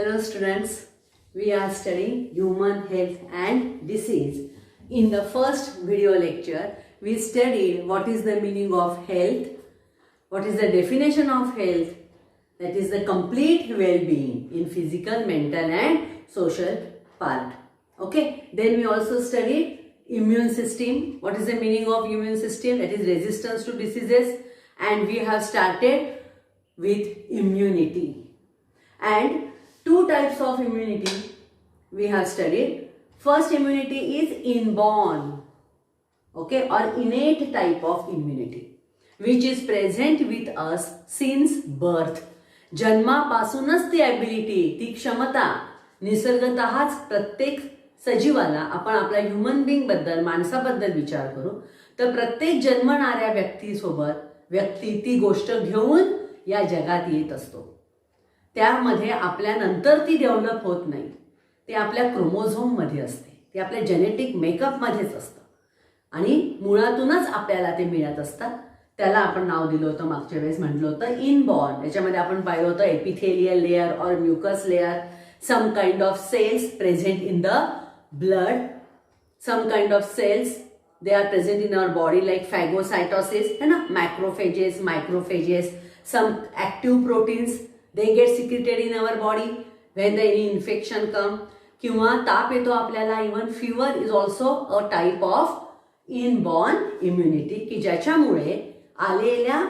Hello students, we are studying human health and disease. In the first video lecture, we studied what is the meaning of health, what is the definition of health, that is the complete well-being in physical, mental and social part. Okay, then we also studied immune system, what is the meaning of immune system, that is resistance to diseases, and we have started with immunity. And two types of immunity we have studied. First immunity is inborn, okay, or innate type of immunity, which is present with us since birth. जन्मापासूनच ती ability, ती क्षमता निसर्गतःच प्रत्येक सजीवाला, आपण आपल्या human being बद्दल, माणसाबद्दल विचार करू तर प्रत्येक जन्मणाऱ्या व्यक्ती ती गोष्ट घेऊन या जगात येत असतो. त्यामध्ये आपल्यानंतर ती डेव्हलप होत नाही, ते आपल्या क्रोमोझोम मध्ये असते, ते आपल्या जेनेटिक मेकअप मध्येच असतं आणि मुळातूनच आपल्याला ते मिळत असतात. त्याला आपण नाव दिलं होतं, मागच्या वेळेस म्हटलं होतं इनबॉर्न. त्याच्यामध्ये आपण पाहिलं होतं एपिथेलियल लेअर और mucus layer, some kind of cells present in the blood, some kind of cells they are present in our body like phagocytosis, है ना, macrophages, microphages, some active proteins they get secreted in our body when the any infection come. किंवा ताप येतो आपल्याला, even fever is also a type of inborn immunity की ज्याच्यामुळे आलेल्या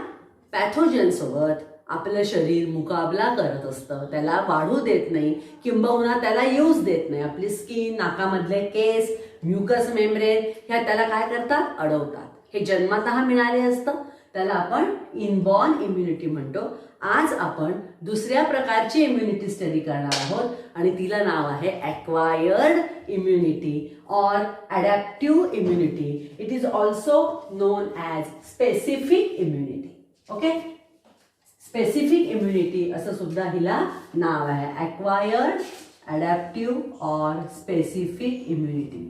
pathogen सोबत आपलं शरीर मुकाबला करत असतं, त्याला वाढू देत नाही, किंबहुना त्याला यूज देत नाही. आपली स्किन, नाकामधले केस, म्युकस मेम्ब्रेन ह्या त्याला काय करतात, अडवतात. हे जन्मतः मिळाले असतं, त्याला आपण इनबॉर्न इम्युनिटी म्हणतो. आज आपण दुसऱ्या प्रकारची इम्युनिटी स्टडी करणार आहोत आणि तिला नाव आहे ॲक्वायर्ड इम्युनिटी और adaptive immunity. It is also non as specific immunity. Okay, specific immunity असं सुद्धा हिला नाव आहे, ॲक्वायर्ड, ॲडॅप्टिव्ह और स्पेसिफिक इम्युनिटी.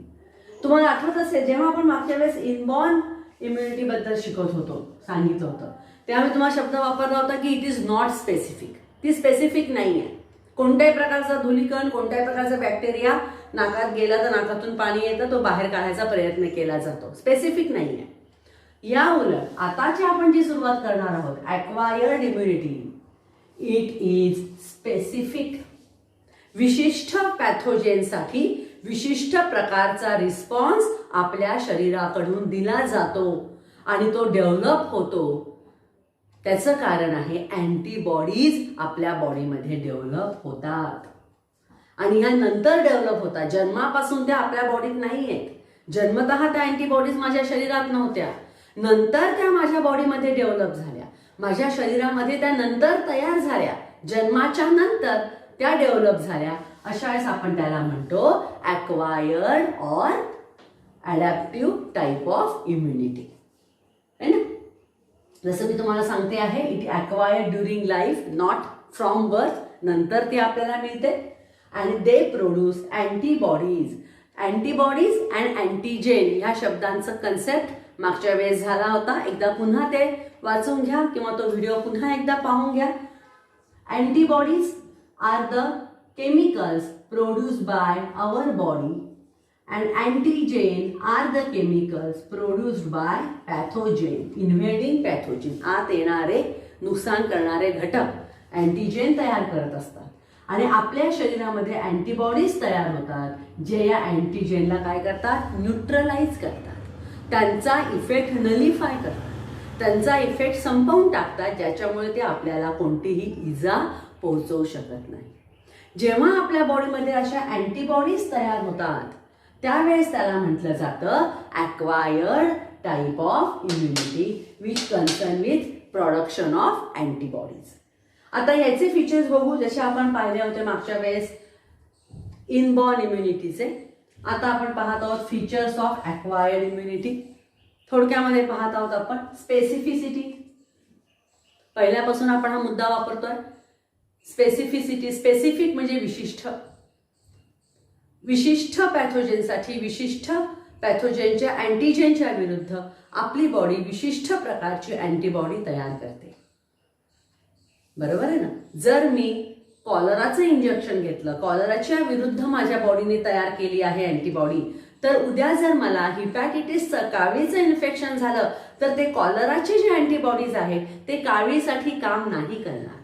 तुम्हाला आठवत असेल जेव्हा आपण मागच्या वेळेस इनबॉर्न इम्युनिटी बद्दल शिकत होतो, सांगितलं होतं, त्यामुळे तुम्हाला शब्द वापरला होता की इट इज नॉट स्पेसिफिक. ती स्पेसिफिक नाही आहे. कोणत्याही प्रकारचा धुलीकण, कोणत्याही प्रकारचा बॅक्टेरिया नाकात गेला तर नाकातून पाणी येतं, तो बाहेर काढायचा प्रयत्न केला जातो. स्पेसिफिक नाही आहे. या उलट आताची आपण जी सुरुवात करणार आहोत acquired immunity, it is specific. विशिष्ट पॅथोजेनसाठी विशिष्ट प्रकारचा रिस्पॉन्स आपल्या शरीराकडून दिला जातो आणि तो डेव्हलप होतो. त्याचं कारण आहे अँटीबॉडीज आपल्या बॉडीमध्ये डेव्हलप होतात आणि ह्या नंतर डेव्हलप होतात. जन्मापासून त्या आपल्या बॉडीत नाही आहेत. जन्मतः त्या अँटीबॉडीज माझ्या शरीरात नव्हत्या, नंतर त्या माझ्या बॉडीमध्ये डेव्हलप झाल्या, माझ्या शरीरामध्ये त्या नंतर तयार झाल्या, जन्माच्या नंतर त्या डेव्हलप झाल्या. अशा वेळेस आपण त्याला म्हणतो ॲक्वायर्ड और ॲडॅप्टिव्ह टाइप ऑफ इम्युनिटी, है ना. जसं मी तुम्हाला सांगते आहे, it acquired during life, not from birth. नंतर ती आपल्याला मिळते आणि they produce antibodies. Antibodies and antigen ह्या शब्दांचं कन्सेप्ट मागच्या वेळेस झाला होता. एकदा पुन्हा ते वाचून घ्या किंवा तो व्हिडिओ पुन्हा एकदा पाहून घ्या. Antibodies are the chemicals produced by our body and antigen are the chemicals produced by pathogen, invading pathogen. आत येणारे नुकसान करणारे घटक अँटीजेन तयार करत असतात आणि आपल्या शरीरामध्ये अँटीबॉडीज तयार होतात जे या अँटीजेनला काय करतात, न्यूट्रलाइज करतात, त्यांचा इफेक्ट नलिफाय करतात, त्यांचा इफेक्ट संपवून टाकतात, ज्याच्यामुळे ते आपल्याला कोणतीही इजा पोहोचवू शकत नाही. जेव्हा आपल्या बॉडीमध्ये अशा अँटीबॉडीज तयार होतात त्यावेळेस त्याला म्हटलं जातं acquired type of immunity which concern with production of antibodies. आता याचे फीचर्स बघू, जसे आपण पाहिले होते मागच्या वेळेस इनबॉर्न इम्युनिटीचे. आता आपण पाहत आहोत फीचर्स ऑफ ॲक्वायर्ड इम्युनिटी. थोडक्यामध्ये पाहत आहोत आपण स्पेसिफिसिटी. पहिल्यापासून आपण हा मुद्दा वापरतोय, स्पेसिफिसिटी. स्पेसिफिक म्हणजे विशिष्ट. विशिष्ट पॅथोजेनसाठी, विशिष्ट पॅथोजेनच्या अँटीजेनच्या विरुद्ध आपली बॉडी विशिष्ट प्रकारची अँटीबॉडी तयार करते. बरोबर आहे ना. जर मी कॉलराचं इंजेक्शन घेतलं, कॉलराच्या विरुद्ध माझ्या बॉडीने तयार केली आहे अँटीबॉडी, तर उद्या जर मला हिपॅटायटिसचं कावीळचं इन्फेक्शन झालं तर ते कॉलराचे जे अँटीबॉडीज आहेत ते कावीळीसाठी काम नाही करणार.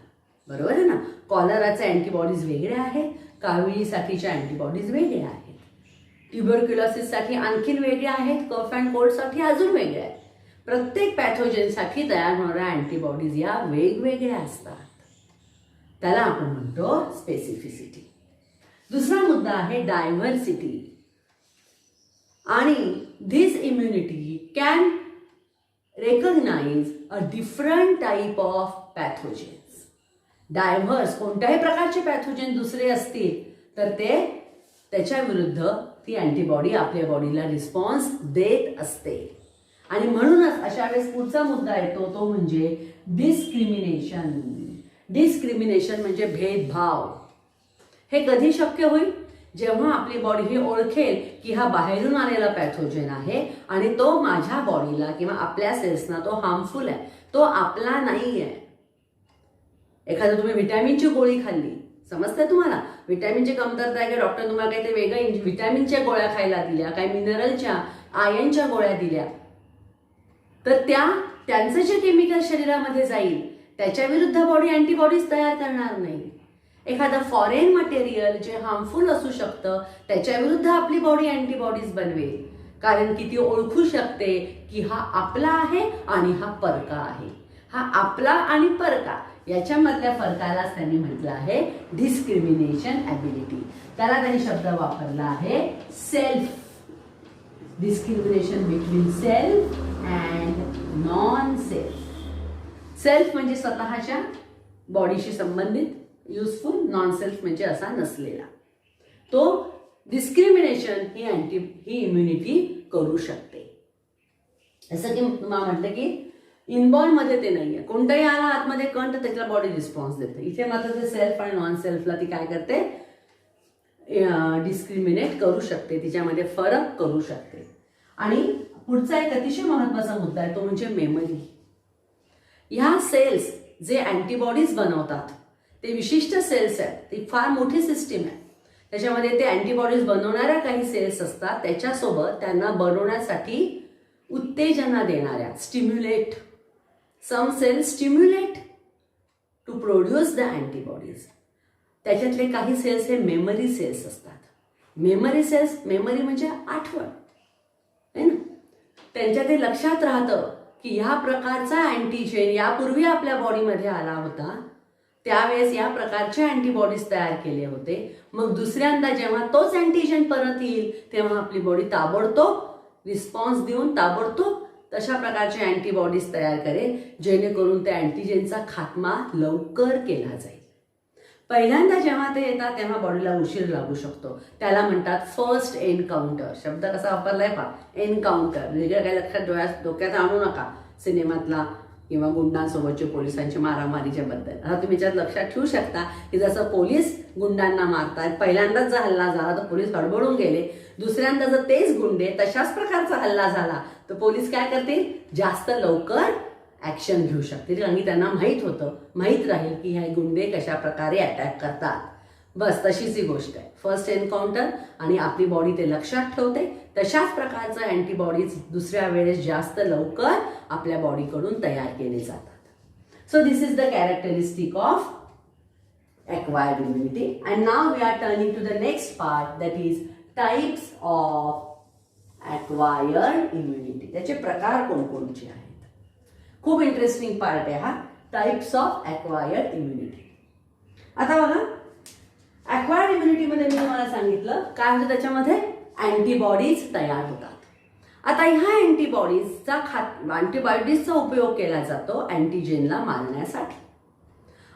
बरोबर आहे ना. कॉलराचे अँटीबॉडीज वेगळे आहेत, काविळीसाठीच्या अँटीबॉडीज वेगळे आहेत, ट्युबरक्युलोसिससाठी आणखीन वेगळे आहेत, कफ अँड कोल्डसाठी अजून वेगळे आहेत. प्रत्येक पॅथोजनसाठी तयार होणाऱ्या अँटीबॉडीज या वेगवेगळ्या असतात. त्याला आपण म्हणतो स्पेसिफिसिटी. दुसरा मुद्दा आहे डायव्हर्सिटी. आणि this immunity can recognise a different type of pathogens. Diverse कोणत्याही प्रकारचे पॅथोजेन दुसरे असतील तर ते त्याच्या विरुद्ध ती अँटीबॉडी आपल्या बॉडीला रिस्पॉन्स देत असते. आणि म्हणूनच अशा वेळेस पुढचा मुद्दा येतो तो म्हणजे डिस्क्रिमिनेशन. डिस्क्रिमिनेशन म्हणजे भेदभाव. हे कधी शक्य होईल? जेव्हा आपली बॉडी हे ओळखेल की हा बाहेरून आलेला पॅथोजेन आहे आणि तो माझ्या बॉडीला किंवा आपल्या सेल्सना तो हार्मफुल आहे, तो आपला नाही आहे. एखादं तुम्ही व्हिटॅमिनची गोळी खाल्ली, समजतंय तुम्हाला, व्हिटॅमिनची कमतरता आहे की डॉक्टर तुम्हाला काही ते वेगळ्या व्हिटॅमिनच्या गोळ्या खायला दिल्या, काही मिनरलच्या आयनच्या गोळ्या दिल्या, तर त्यांचं जे केमिकल शरीरामध्ये जाईल त्याच्या विरुद्ध बॉडी अँटीबॉडीज तयार करणार नाही. एखादं फॉरेन मटेरियल जे हार्मफुल असू शकतं त्याच्या विरुद्ध आपली बॉडी अँटीबॉडीज बनवेल, कारण की ती ओळखू शकते की हा आपला आहे आणि हा परका आहे. हा आपला आणि परका याच्यामधल्या फरकालाच त्यांनी म्हटलं आहे डिस्क्रिमिनेशन ॲबिलिटी. त्याला त्यांनी शब्द वापरला आहे self. Discrimination between self and non self. Self म्हणजे स्वतःच्या बॉडीशी संबंधित युजफुल, नॉन सेल्फ म्हणजे असा नसलेला. तो डिस्क्रिमिनेशन ही इम्युनिटी करू शकते. जसं की तुम्हाला म्हटलं की इनबॉर्न मध्ये ते नाहीये, कोणताही आला आतमध्ये कण तर त्याला बॉडी रिस्पॉन्स देते. इथे मात्र ते सेल्फ आणि नॉन सेल्फला ती काय करते, डिस्क्रिमिनेट करू शकते, तिच्यामध्ये फरक करू शकते. आणि पुढचा एक अतिशय महत्वाचा मुद्दा आहे तो म्हणजे मेमरी. ह्या सेल्स जे अँटीबॉडीज बनवतात ते विशिष्ट सेल्स आहेत, ती फार मोठी सिस्टीम आहे. त्याच्यामध्ये ते अँटीबॉडीज बनवणाऱ्या काही सेल्स असतात, त्याच्यासोबत त्यांना बनवण्यासाठी उत्तेजना देणाऱ्या stimulate, some cells stimulate to produce the antibodies. त्याच्यातले काही सेल्स हे मेमरी सेल्स असतात. मेमरी सेल्स, मेमरी म्हणजे आठवण आहे ना, त्यांच्या ते लक्षात राहतं की ह्या प्रकारचा अँटीजेन यापूर्वी आपल्या बॉडीमध्ये आला होता, त्यावेळेस या प्रकारचे अँटीबॉडीज तयार केले होते, मग दुसऱ्यांदा जेव्हा तोच अँटीजेन परत येईल तेव्हा आपली बॉडी ताबडतोब रिस्पॉन्स देऊन ताबडतोब तशा प्रकारचे अँटीबॉडीज तयार करेल जेणेकरून त्या अँटीजेनचा खात्मा लवकर केला जाईल. पहिल्यांदा जेव्हा ते येतात तेव्हा बॉडीला उशीर लागू शकतो, त्याला म्हणतात फर्स्ट एनकाउंटर. शब्द कसा वापरलाय पहा, एनकाउंटर. वेगळं काही लक्षात डोक्यात आणू नका सिनेमातला किंवा गुंडांसोबतचे पोलिसांच्या मारामारीच्या बद्दल. आता तुम्ही याच्यात लक्षात ठेवू शकता की जसं पोलीस गुंडांना मारतात, पहिल्यांदाच जर हल्ला झाला तर पोलीस हडबडून गेले, दुसऱ्यांदा जर तेच गुंडे तशाच प्रकारचा हल्ला झाला तर पोलीस काय करतील, जास्त लवकर ॲक्शन घेऊ शकतील, कारण की त्यांना माहीत राहील की हे गुंडे कशा प्रकारे अटॅक करतात. बस तशीच ही गोष्ट आहे, फर्स्ट एन्काउंटर. आणि आपली बॉडी ते लक्षात ठेवते, तशाच प्रकारचं अँटीबॉडीज दुसऱ्या वेळेस जास्त लवकर आपल्या बॉडीकडून तयार केले जातात. So this is the characteristic of acquired immunity. And now we are turning to the next part, that is types of acquired immunity. त्याचे प्रकार कोणकोणते आहेत? खूप इंटरेस्टिंग पार्ट आहे हा, टाइप्स ऑफ acquired immunity. आता बघा, acquired immunity मध्ये मी तुम्हाला सांगितलं काय होतं, त्याच्यामध्ये अँटीबॉडीज तयार होतात. आता ह्या अँटीबॉडीजचा उपयोग केला जातो अँटीजेनला मारण्यासाठी.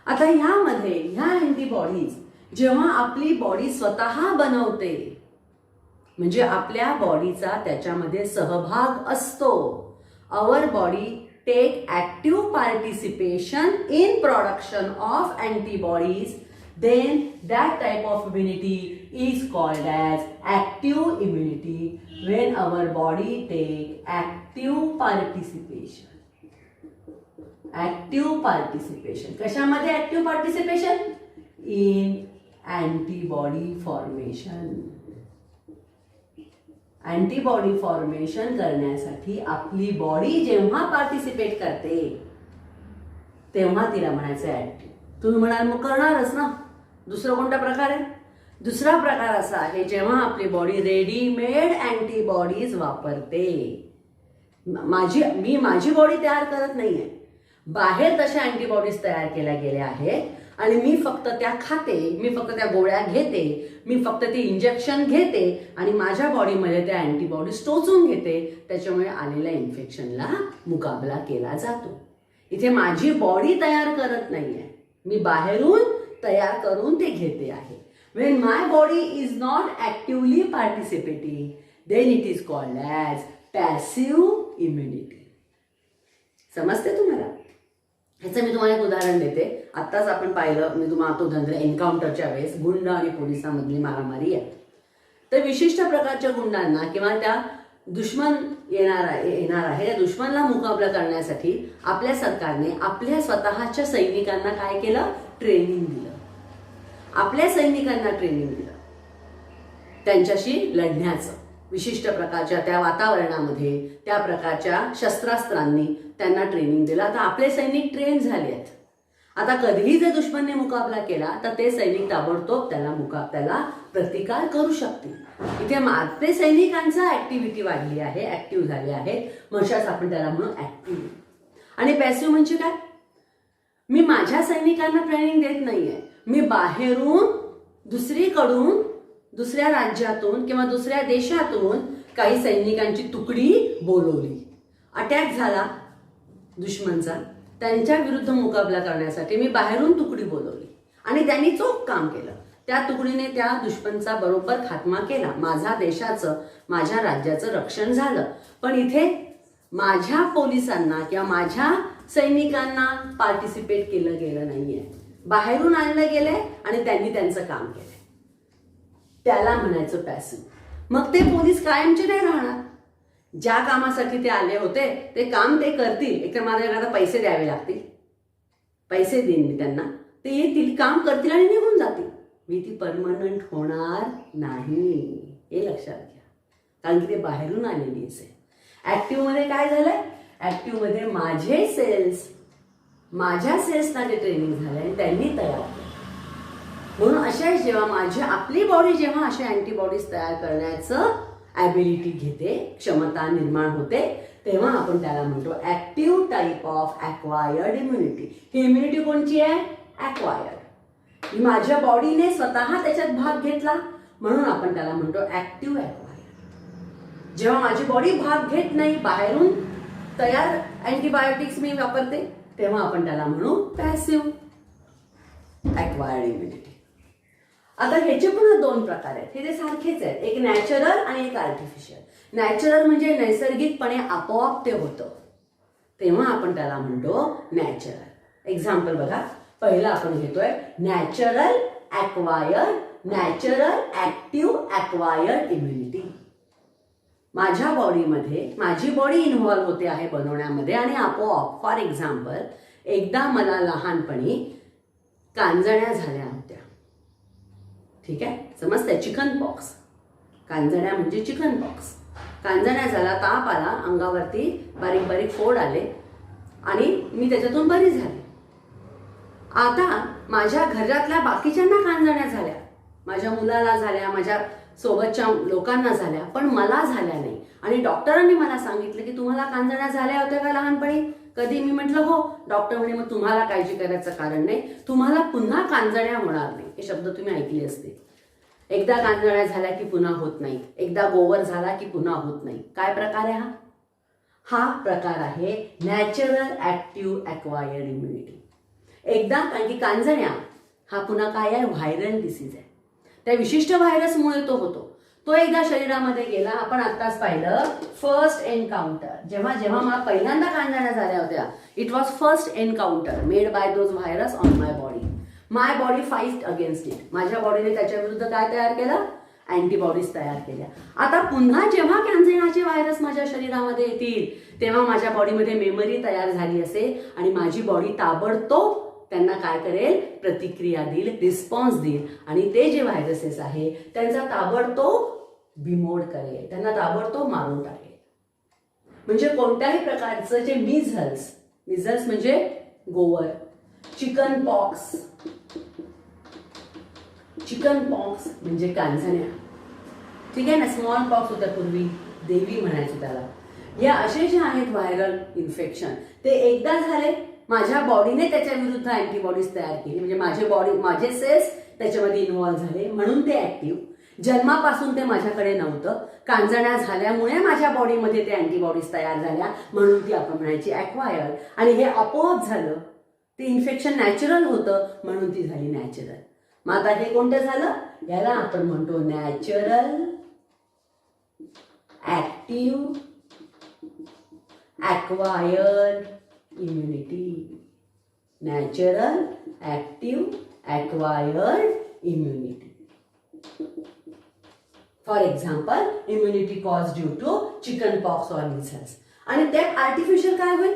आता ह्या अँटीबॉडीज जेव्हा आपली बॉडी स्वतः बनवते, म्हणजे आपल्या बॉडीचा त्याच्यामध्ये सहभाग असतो, our body take active participation in production of antibodies, then that type of immunity is called as active immunity. When our body take active participation. Active participation कशामध्ये? Active participation in antibody formation. Antibody formation करण्यासाठी आपली body जेव्हा participate करते तेव्हा तिला म्हणायचं active. तुम्ही म्हणाल मग करणारच ना, दुसरा कोणता प्रकार आहे? दुसरा प्रकार असा आहे जेव्हा आपली बॉडी रेडीमेड अँटीबॉडीज वापरते. मी माझी बॉडी तयार करत नाहीये, बाहेर तशा अँटीबॉडीज तयार केल्या गेल्या आहेत आणि मी फक्त त्या खाते, मी फक्त त्या गोळ्या घेते, मी फक्त ती इंजेक्शन घेते आणि माझ्या बॉडीमध्ये त्या अँटीबॉडीज टोचून घेते. त्याच्यामुळे आलेल्या इन्फेक्शनला मुकाबला केला जातो. इथे माझी बॉडी तयार करत नाहीये, मी बाहेरून तयार करून ते घेते आहे. When my body is not actively participating, then it is called as passive immunity. समजते तुम्हाला? ह्याचं मी तुम्हाला एक उदाहरण देते. आत्ताच आपण पाहिलं, मी तुम्हाला तो धंदा एन्काउंटरच्या वेळेस गुंड आणि पोलिसांमधली मारामारी आहे. तर विशिष्ट प्रकारच्या गुंडांना किंवा त्या दुश्मन येणार आहे त्या दुश्मनला मुकाबला करण्यासाठी आपल्या सरकारने आपल्या स्वतःच्या सैनिकांना काय केलं? ट्रेनिंग दिलं. आपल्या सैनिकांना ट्रेनिंग दिलं त्यांच्याशी लढण्याचं. विशिष्ट प्रकारच्या त्या वातावरणामध्ये त्या प्रकारच्या शस्त्रास्त्रांनी त्यांना ट्रेनिंग दिलं. आता आपले सैनिक ट्रेन झाले आहेत. आता कधीही जर दुश्मनने मुकाबला केला तर ते सैनिक ताबडतोब त्याला प्रतिकार करू शकतील. इथे आपले सैनिकांचा ऍक्टिव्हिटी वाढली आहे, ऍक्टिव्ह झाले आहेत, म्हणून आपण त्याला म्हणू ऍक्टिव्ह. आणि पॅसिव्ह म्हणजे काय? मी माझ्या सैनिकांना ट्रेनिंग देत नाहीये, मी बाहेरून दुसरीकडून दुसऱ्या राज्यातून किंवा दुसऱ्या देशातून काही सैनिकांची तुकडी बोलवली, अटॅक झाला दुश्मनचा, त्यांच्या विरुद्ध मुकाबला करण्यासाठी मी बाहेरून तुकडी बोलवली आणि त्यांनी चोख काम केलं. त्या तुकडीने त्या दुश्मनचा बरोबर खात्मा केला, माझ्या देशाचं माझ्या राज्याचं रक्षण झालं. पण इथे माझ्या पोलिसांना किंवा माझ्या सैनिकांना पार्टिसिपेट केलं गेलं नाहीये, बाहेरून आणलं गेलंय आणि त्यांनी त्यांचं काम केलंय. त्याला म्हणायचं पॅसिव्ह. मग ते पोलीस कायमचे नाही राहणार. ज्या कामासाठी ते आले होते ते काम ते करतील. एक तर माझ्या पैसे द्यावे लागतील, पैसे देईन मी त्यांना, ते येतील, काम करतील आणि निघून जातील. मी ती परमनंट होणार नाही, हे लक्षात घ्या, कारण की ते बाहेरून आलेली असेल. ऍक्टिव्ह मध्ये काय झालंय? ऍक्टिव्ह मध्ये माझ्या सेल्सना ते ट्रेनिंग झालंय आणि त्यांनी तयार केलं. म्हणून अशा जेव्हा आपली बॉडी जेव्हा अशा अँटीबॉडीज तयार करण्याचं ॲबिलिटी घेते, क्षमता निर्माण होते, तेव्हा आपण त्याला म्हणतो active type of acquired immunity. He immunity कोणची आहे? ॲक्वायर्ड. माझ्या बॉडीने स्वतः त्याच्यात भाग घेतला म्हणून आपण त्याला म्हणतो ऍक्टिव्ह ॲक्वायर्ड. जेव्हा माझी बॉडी भाग घेत नाही, बाहेरून तयार अँटीबायोटिक्स मी वापरते, तेव्हा आपण त्याला म्हणू पॅसिव्ह ॲक्वायर्ड इम्युनिटी. आता ह्याचे पण दोन प्रकार आहेत, हे सारखेच आहेत, एक नॅचरल आणि एक आर्टिफिशियल. नॅचरल म्हणजे नैसर्गिकपणे आपोआप ते होतं, तेव्हा आपण त्याला म्हणतो नॅचरल. एक्झाम्पल बघा, पहिला आपण घेतोय नॅचरल ऍक्टिव्ह ॲक्वायर्ड इम्युनिटी. माझ्या बॉडीमध्ये माझी बॉडी इन्व्हॉल्व्ह होते आहे बनवण्यामध्ये आणि आपोआप. फॉर एक्झाम्पल, एकदा मला लहानपणी कांजण्या झाल्या होत्या, ठीक आहे, समजतंय? Chicken pox. कांजण्या म्हणजे चिकन पॉक्स. कांजण्या झाला, ताप आला, अंगावरती बारीक बारीक फोड आले आणि मी त्याच्यातून बरी झाली. आता माझ्या घरातल्या बाकीच्यांना कांजण्या झाल्या, माझ्या मुलाला झाल्या, माझ्या सोबतच्या लोकांना झाल्या, पण मला झाल्या नाही. आणि डॉक्टरांनी मला सांगितलं की तुम्हाला कांजण्या झाल्या होत्या का लहानपणी? कधी? मी म्हटलं हो. डॉक्टर म्हणे मग तुम्हाला काळजी करायचं कारण नाही, तुम्हाला पुन्हा कांजण्या होणार नाही. हे शब्द तुम्ही ऐकले असते. एकदा कांजण्या झाल्या की पुन्हा होत नाही, एकदा गोवर झाला की पुन्हा होत नाही. काय प्रकार आहे हा? हा प्रकार आहे नॅचरल ऍक्टिव्ह ॲक्वायर्ड इम्युनिटी. एकदा, कारण की कांजण्या हा पुन्हा काय आहे? व्हायरल डिसीज आहे. त्या विशिष्ट व्हायरसमुळे तो होतो. तो एकदा शरीरामध्ये गेला. आपण आत्ताच पाहिलं फर्स्ट एन्काउंटर. जेव्हा जेव्हा मला पहिल्यांदा कांजण्या झाल्या होत्या, it was first encounter made by those virus on my body. My body fight against it. माझ्या बॉडीने त्याच्या विरुद्ध काय तयार केलं? अँटीबॉडीज तयार केल्या. आता पुन्हा जेव्हा कांजण्याचे व्हायरस माझ्या शरीरामध्ये येतील तेव्हा माझ्या बॉडीमध्ये मेमरी तयार झाली असेल आणि माझी बॉडी ताबडतोब त्यांना काय करेल, प्रतिक्रिया देईल, रिस्पॉन्स देईल आणि ते जे व्हायरसेस आहे त्यांचा ताबडतोब बिमोड करेल, त्यांना ताबडतोब मारून टाकेल. म्हणजे कोणत्याही प्रकारचं जे मिझल्स म्हणजे गोवर, चिकन पॉक्स म्हणजे कांजण्या, ठीक आहे ना, स्मॉल पॉक्स होत्या पूर्वी, देवी म्हणायचं त्याला. या असे जे आहेत व्हायरल इन्फेक्शन, ते एकदा झाले, माझ्या बॉडीने त्याच्या विरुद्ध अँटीबॉडीज तयार केली, म्हणजे माझे सेल्स त्याच्यामध्ये इन्व्हॉल्व्ह झाले म्हणून ते ऍक्टिव्ह. जन्मापासून ते माझ्याकडे नव्हतं, कांजण्या झाल्यामुळे माझ्या बॉडीमध्ये ते अँटीबॉडीज तयार झाल्या म्हणून ती आपण म्हणायची ॲक्वायर. आणि हे आपोआप झालं, ते इन्फेक्शन नॅचरल होतं म्हणून ती झाली नॅचरल. मग आता हे कोणतं झालं, याला आपण म्हणतो natural active acquired immunity. Natural active acquired immunity. For example, immunity cause due to chicken pox or measles. आणि ते आर्टिफिशियल काय होईल,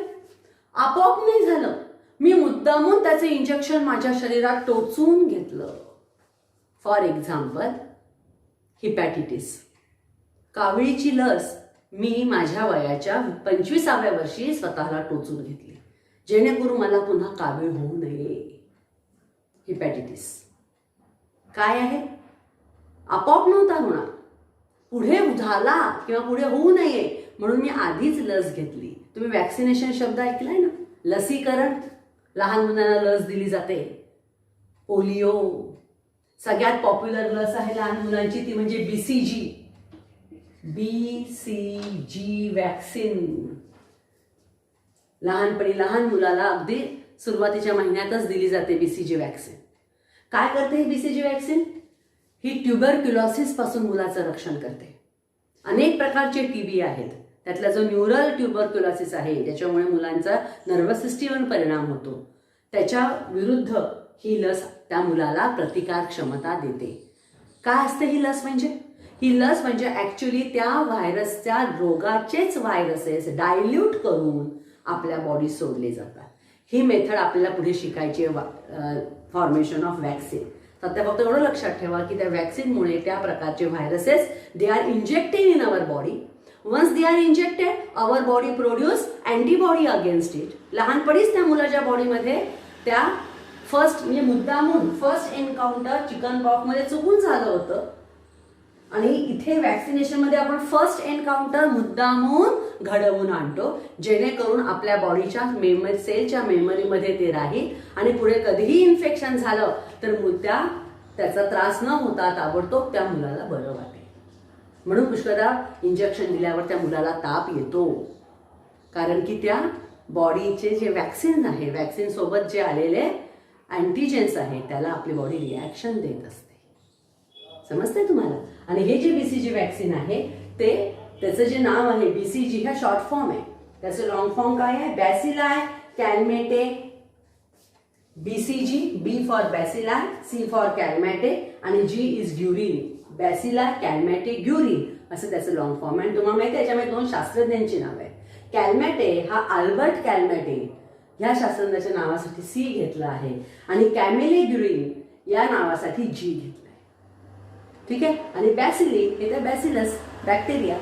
आपोआप नाही झालं, मी मुद्दामून त्याचे इंजेक्शन माझ्या शरीरात टोचून घेतलं. फॉर एक्झाम्पल, हिपॅटिटिस, कावळीची लस मी माझ्या वयाच्या 25व्या वर्षी स्वतःला टोचून घेतली जेणेकरून मला पुन्हा कावीळ होऊ नये. हिपॅटिटिस काय आहे, आपोआप नव्हता होणार, पुढे झाला किंवा पुढे होऊ नये म्हणून मी आधीच लस घेतली. तुम्ही वॅक्सिनेशन शब्द ऐकलाय ना, लसीकरण, लहान मुलांना लस दिली जाते. पोलिओ, सगळ्यात पॉप्युलर लस आहे लहान मुलांची ती म्हणजे BCG वॅक्सिन. लहानपणी लहान मुलाला अगदी सुरुवातीच्या महिन्यातच दिली जाते BCG वॅक्सिन. काय करते ही BCG वॅक्सिन, ही ट्युबरक्युलोसिस पासून मुलाचं रक्षण करते. अनेक प्रकारचे TB आहेत, त्यातला जो न्यूरल ट्युबरक्युलोसिस आहे ज्याच्यामुळे मुलांचा नर्वस सिस्टीमवर परिणाम होतो, त्याच्या विरुद्ध ही लस त्या मुलाला प्रतिकार क्षमता देते. काय असते ही लस म्हणजे, ही लस म्हणजे ऍक्च्युली त्या व्हायरसच्या रोगाचेच व्हायरसेस डायल्यूट करून आपल्या बॉडीत सोडले जातात. ही मेथड आपल्याला पुढे शिकायची आहे, फॉर्मेशन ऑफ वॅक्सिन. सध्या फक्त एवढं लक्षात ठेवा की त्या वॅक्सिनमुळे त्या प्रकारचे viruses they are injected in our body. Once they are injected, our body produce antibody against it. लहानपणीच त्या मुलाच्या बॉडीमध्ये त्या म्हणजे मुद्दामून फर्स्ट एन्काउंटर चिकन पॉक्समध्ये चुकून झालं होतं आणि इथे वॅक्सिनेशनमध्ये आपण फर्स्ट एन्काउंटर मुद्दामून घडवून आणतो जेणेकरून आपल्या बॉडीच्या सेलच्या मेमरीमध्ये ते राहील आणि पुढे कधीही इन्फेक्शन झालं तर त्याचा त्रास न होता ताबडतोब त्या मुलाला बरं वाटेल. म्हणून पुष्कळदा इंजेक्शन दिल्यावर त्या मुलाला ताप येतो, कारण की त्या बॉडीचे जे वॅक्सिन आहे, वॅक्सिन सोबत जे आलेले अँटीजेन्स आहे त्याला आपली बॉडी रिॲक्शन देत असते. समजतंय तुम्हाला. आणि हे जे BCG वॅक्सिन आहे त्याचं जे नाव आहे BCG हा शॉर्ट फॉर्म आहे, त्याचं लॉंग फॉर्म काय आहे, bacilli Calmette. BCG, B for bacilli, C for Calmette आणि G इज ग्युरिन. बॅसिलाई कॅलमॅटे ग्युरिन असं त्याचं लॉंग फॉर्म आहे. आणि तुम्हाला माहिती आहे त्याच्यामध्ये 2 शास्त्रज्ञांची नाव आहे. कॅलमॅटे हा अल्बर्ट कॅलमॅटे ह्या शास्त्रज्ञाच्या नावासाठी C घेतला आहे आणि कॅमेले ग्युरिन या नावासाठी G घेतला आहे. ठीक आहे. आणि बॅसिली हे तर बॅसिलस बॅक्टेरिया,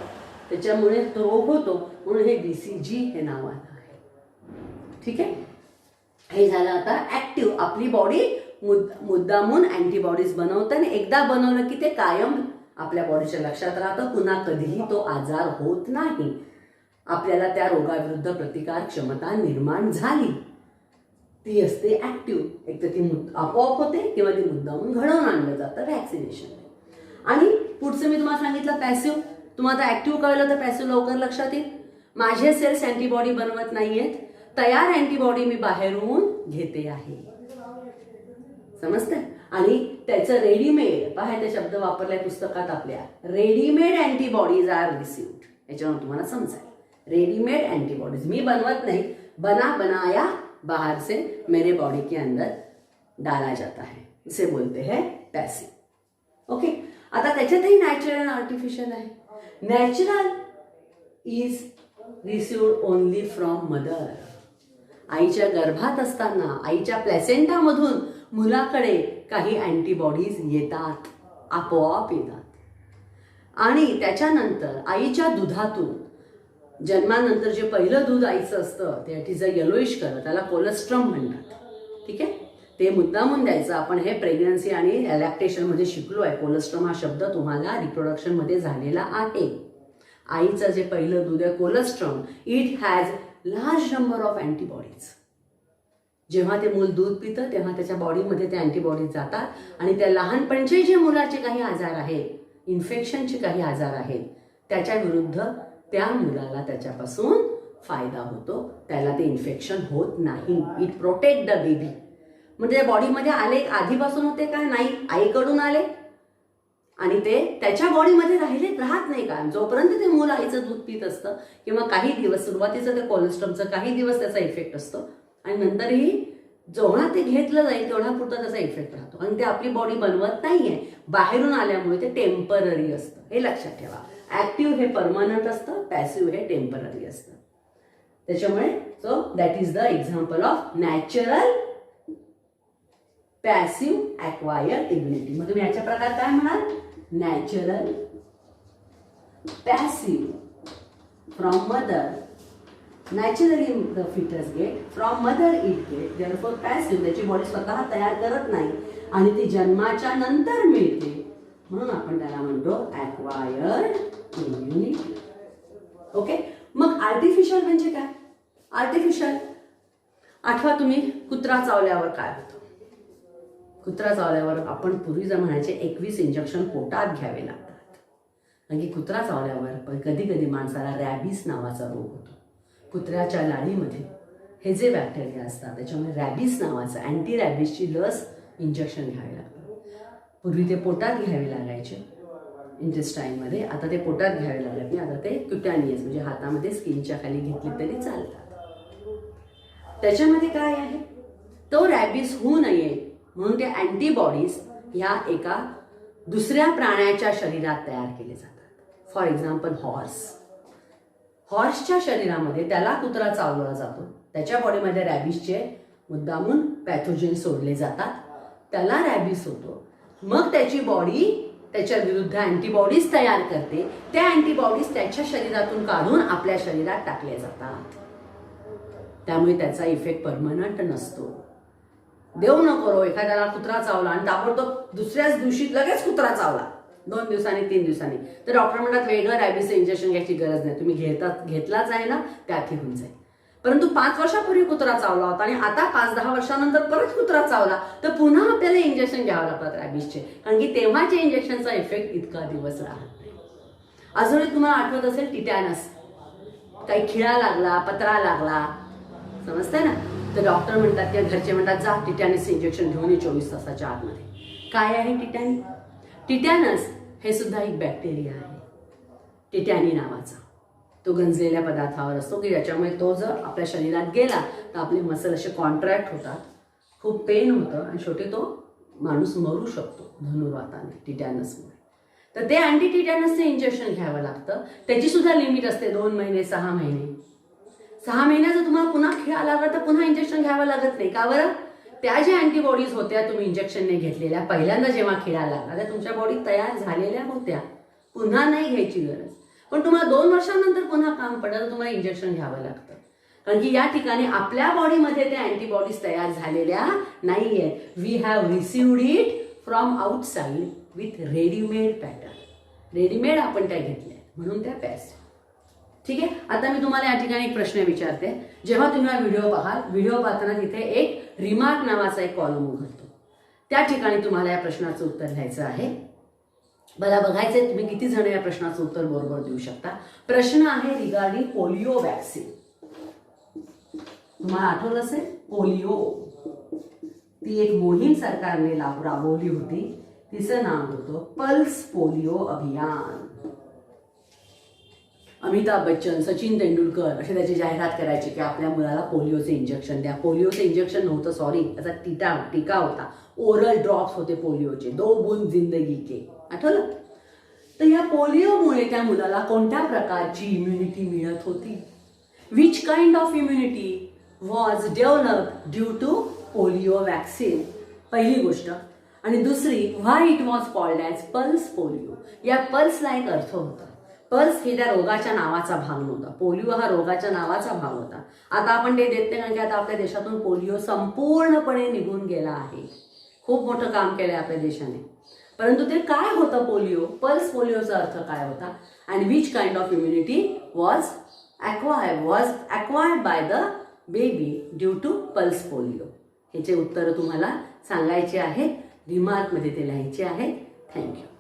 त्याच्यामुळे तो रोग होतो म्हणून हे BCG हे नाव आलं आहे. ठीक आहे. हे झालं आता ऍक्टिव्ह. आपली बॉडी मुद्दामून अँटीबॉडीज बनवतं आणि एकदा बनवलं की ते कायम आपल्या बॉडीच्या लक्षात राहतं, पुन्हा कधीही तो आजार होत नाही. आपल्याला त्या रोगाविरुद्ध प्रतिकार क्षमता निर्माण झाली, ती असते ऍक्टिव्ह. एक तर ती आपोआप होते किंवा ती मुद्दामून घडवून आणलं जातं वॅक्सिनेशन. आणि पुढचं मी तुम्हाला सांगितलं पॅसिव्ह. तुम्हाला आता ऍक्टिव्ह कळलं तर पॅसिव्ह लवकर लक्षात येईल. माझे सेल्स अँटीबॉडी बनवत नाहीयेत, तयार अँटीबॉडी मी बाहेरून घेते आहे. समजतंय. आणि त्याचं रेडीमेड, पहा ते शब्द वापरलाय पुस्तकात आपल्या, रेडीमेड अँटीबॉडीज आर रिसिव्ड. याच्यावर तुम्हाला समजाय रेडीमेड एंटीबॉडीज मी बनवत नहीं, बना बनाया बाहर से मेरे बॉडी के अंदर डाला जाता है, इसे बोलते हैं पैसिव. ओके. आता त्याच्यातही नॅचरल आणि आर्टिफिशियल आहे. Natural is received only from mother आईच्या गर्भात असताना आईच्या प्लॅसेंटामधून मुलाकडे काही अँटीबॉडीज येतात, आपोआप येतात. आणि त्याच्यानंतर आईच्या दुधातून जन्मानंतर जे पहिलं दूध आईचं असतं ते it is a yellowish colour, त्याला कोलेस्ट्रॉम म्हणतात. ठीक आहे, ते मुद्दामून द्यायचं. आपण हे प्रेग्नन्सी आणि लॅक्टेशनमध्ये शिकलो आहे. कोलेस्ट्रॉम हा शब्द तुम्हाला रिप्रोडक्शनमध्ये झालेला आहे. आईचं जे पहिलं दूध आहे colostrum, it has large number of antibodies. जेव्हा ते मूल दूध पितं तेव्हा त्याच्या बॉडीमध्ये ते अँटीबॉडीज जातात आणि त्या लहानपणचे जे मुलाचे काही आजार आहेत, इन्फेक्शनचे काही आजार आहेत, त्याच्या विरुद्ध त्या मुलाला त्याच्यापासून फायदा होतो. त्याला ते इन्फेक्शन होत नाही. It protect the baby. म्हणजे बॉडीमध्ये आले आधीपासून होते का? नाही, आईकडून आले आणि ते त्याच्या बॉडीमध्ये राहत नाही का? जोपर्यंत ते मूल आईचं दूध पित असतं किंवा काही दिवस सुरुवातीचं ते कोलेस्ट्रॉमचं काही दिवस त्याचा इफेक्ट असतो आणि नंतरही जेव्हा ते घेतलं जाईल तेवढा पुरता त्याचा इफेक्ट राहतो आणि ते आपली बॉडी बनवत नाहीये. बाहेरून आल्यामुळे ते टेम्पररी असतं, हे लक्षात ठेवा. ऍक्टिव्ह हे परमनंट असतं, पॅसिव्ह हे टेम्पररी असतं. त्याच्यामुळे so that is the example of natural passive acquired immunity. मग तुम्ही याच्या प्रकार काय म्हणाल? Natural passive from mother. Naturally the fetus get, from mother it get. Therefore passive, त्याची बॉडी स्वतः तयार करत नाही आणि ती जन्माच्या नंतर मिळते, म्हणून आपण त्याला म्हणतो ॲक्वायर्ड इम्युनिटी. ओके, मग आर्टिफिशियल म्हणजे काय? आर्टिफिशियल आठवा तुम्ही, कुत्रा चावल्यावर काय होतं? कुत्रा चावल्यावर आपण पूर्वी जर म्हणायचे 21 इंजेक्शन पोटात घ्यावे लागतात. कारण की कुत्रा चावल्यावर कधी कधी माणसाला रॅबिस नावाचा रोग होतो. कुत्र्याच्या लाळीमध्ये हे जे बॅक्टेरिया असतात त्याच्यामुळे रॅबिस नावाचं अँटी रॅबिसची लस इंजेक्शन घ्यावे लागतं. पूर्वी ते पोटात घ्यावे लागायचे इंटेस्टाईनमध्ये, आता ते पोटात घ्यावे लागत नाही. आता ते क्युटॅनियस म्हणजे हातामध्ये स्किनच्या खाली घेतली तरी चालतात. त्याच्यामध्ये काय आहे? तो रॅबिस होऊ नये म्हणून ते अँटीबॉडीज ह्या एका दुसऱ्या प्राण्याच्या शरीरात तयार केले जातात. फॉर एक्झाम्पल हॉर्सच्या शरीरामध्ये त्याला कुत्रा चावला जातो, त्याच्या बॉडीमध्ये रॅबिसचे मुद्दामून पॅथोजेन सोडले जातात, त्याला रॅबिस होतो. मग त्याची बॉडी त्याच्या विरुद्ध अँटीबॉडीज तयार करते. त्या अँटीबॉडीज त्याच्या शरीरातून काढून आपल्या शरीरात टाकल्या जातात. त्यामुळे त्याचा इफेक्ट परमनंट नसतो. देव नको एखाद्याला कुत्रा चावला आणि ताबडतोब दुसऱ्याच दिवशी लगेच कुत्रा चावला, 2 दिवसांनी 3 दिवसांनी, तर डॉक्टर म्हणतात वेगळं रॅबिसचं इंजेक्शन घ्यायची गरज नाही, तुम्ही घेतलाच आहे ना, त्यातही होऊन जाईल. परंतु 5 वर्षापूर्वी कुत्रा चावला होता आणि आता 5-10 वर्षानंतर परत कुत्रा चावला तर पुन्हा आपल्याला इंजेक्शन घ्यावं लागतात रॅबिसचे, कारण की तेव्हाच्या इंजेक्शनचा इफेक्ट इतका दिवस राहत नाही. अजूनही तुम्हाला आठवत असेल टिटॅनस, काही खिळा लागला, पत्रा लागला, समजतंय ना, तर डॉक्टर म्हणतात किंवा घरचे म्हणतात जा टिटॅनस इंजेक्शन घेऊन ये 24 तासाच्या आतमध्ये. काय आहे टिटॅनस? हे सुद्धा एक बॅक्टेरिया आहे, टिटॅनी नावाचा. तो गंजलेल्या पदार्थावर असतो की ज्याच्यामुळे तो जर आपल्या शरीरात गेला तर आपले मसल असे कॉन्ट्रॅक्ट होतात, खूप पेन होतं आणि शेवटी तो माणूस मरू शकतो धनुर्वाताने टिटॅनसमुळे. तर ते अँटी टिटॅनसचं इंजेक्शन घ्यावं लागतं. त्याची सुद्धा लिमिट असते 2 महिने 6 महिने. 6 महिन्याचं तुम्हाला पुन्हा खिळा लागला तर पुन्हा इंजेक्शन घ्यावं लागत नाही. का बरं? त्या ज्या अँटीबॉडीज होत्या तुम्ही इंजेक्शनने घेतलेल्या पहिल्यांदा जेव्हा खिळा लागला त्या तुमच्या बॉडीत तयार झालेल्या होत्या, पुन्हा नाही घ्यायची गरज. पण तुम्हाला 2 वर्षांनंतर पुन्हा काम पडलं तर तुम्हाला इंजेक्शन घ्यावं लागतं, कारण की या ठिकाणी आपल्या बॉडीमध्ये त्या अँटीबॉडीज तयार झालेल्या नाहीये. We have received it from outside with readymade pattern. Readymade आपण त्या घेतल्या म्हणून त्या पॅस. ठीक आहे, आता मी तुम्हाला या ठिकाणी एक प्रश्न विचारते. जेव्हा तुम्ही हा व्हिडिओ पाहाल, व्हिडिओ पाहताना तिथे एक रिमार्क नावाचा एक कॉलम उघडतो, त्या ठिकाणी तुम्हाला या प्रश्नाचं उत्तर लिहायचं आहे. मला बघायचंय तुम्ही किती जण या प्रश्नाचं उत्तर बरोबर देऊ शकता. प्रश्न आहे रिगार्डिंग पोलिओ वॅक्सिन. तुम्हाला आठवलं असेल पोलिओ, ती एक मोहीम सरकारने राबवली होती, तिचं नाव होतं पल्स पोलिओ अभियान. अमिताभ बच्चन, सचिन तेंडुलकर असे त्याची जाहिरात करायचे की आपल्या मुलाला पोलिओचे इंजेक्शन द्या. पोलिओचे इंजेक्शन नव्हतं, सॉरी, त्याचा टीका होता. ओरल ड्रॉप्स होते पोलिओचे, 2 बूंद जिंदगी के. आठवलं? तर या पोलिओमुळे त्या मुलाला कोणत्या प्रकारची इम्युनिटी मिळत होती? Which kind of immunity? Was developed due to polio vaccine. पहिली गोष्ट. आणि दुसरी, why it was called as pulse polio. या पल्सला एक अर्थ होता. पल्स हे त्या रोगाच्या नावाचा भाग नव्हता. पोलिओ हा रोगाच्या नावाचा भाग होता. आता आपण ते देत नाही कारण की आता आपल्या देशातून पोलिओ संपूर्णपणे निघून गेला आहे. खूप मोठं काम केलंय आपल्या देशाने. परंतु ते काय होतं पोलिओ, पल्स पोलिओचा अर्थ काय होता, and which kind of immunity was acquired by the baby due to pulse polio. ह्याचे उत्तर तुम्हाला सांगायचे आहेत, रिमार्कमध्ये ते लिहायचे आहेत. थँक्यू.